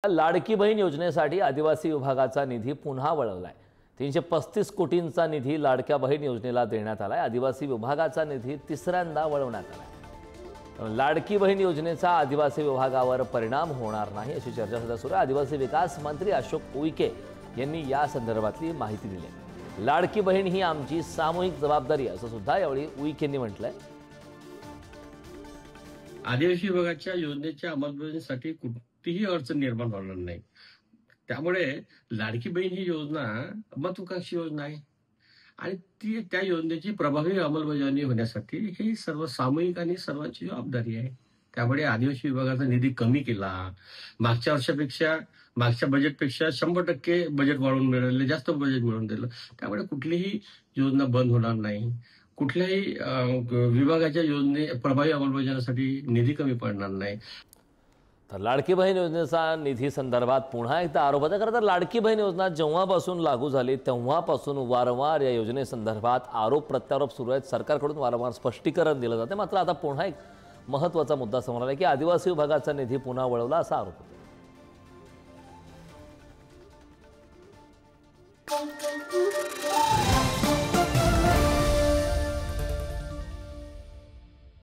लाडकी बहीण योजनेसाठी आदिवासी विभागाचा निधी पुन्हा वळवलाय। 335 कोटींचा निधी लाडक्या बहीण योजनेला देण्यात आलाय। आदिवासी विभागाचा निधी तिसऱ्यांदा वळवण्यात आलाय। लाडकी बहीण योजनेचा आदिवासी विभागावर परिणाम होणार नाही अशी चर्चा सध्या सुरू आहे। आदिवासी विकास मंत्री अशोक उईके यांनी या संदर्भातली माहिती दिली आहे। लाडकी बहीण ही आमची सामूहिक जबाबदारी असं सुद्धा यावेळी उईकेंनी म्हटलंय। आदिवासी विभागाच्या योजनेच्या अंमलबजावणीसाठी कुठलीही अडचण निर्माण होणार नाही। त्यामुळे लाडकी बहीण ही योजना महत्त्वाकांक्षी योजना आहे आणि ती त्या योजनेची प्रभावी अंमलबजावणी होण्यासाठी ही सर्व सामूहिक आणि सर्वांची जबाबदारी आहे। त्यामुळे आदिवासी विभागाचा निधी कमी केला, मागच्या वर्षापेक्षा मागच्या बजेटपेक्षा 100% बजेट वाढवून मिळाले, जास्त बजेट मिळवून दिलं। त्यामुळे कुठलीही योजना बंद होणार नाही। कुठल्याही विभागाच्या योजने प्रभावी अंमलबजावणीसाठी निधी कमी पडणार नाही। तर लाडकी बहीण योजनेचा निधी संदर्भात पुन्हा एकदा आरोप होता। खरं तर लाडकी बहीण योजना जेव्हापासून लागू झाली तेव्हापासून वारंवार या योजनेसंदर्भात आरोप प्रत्यारोप सुरू आहेत। सरकारकडून वारंवार स्पष्टीकरण दिलं जाते। मात्र आता पुन्हा एक महत्त्वाचा मुद्दा समोर आला की आदिवासी विभागाचा निधी पुन्हा वळवला असा आरोप होता।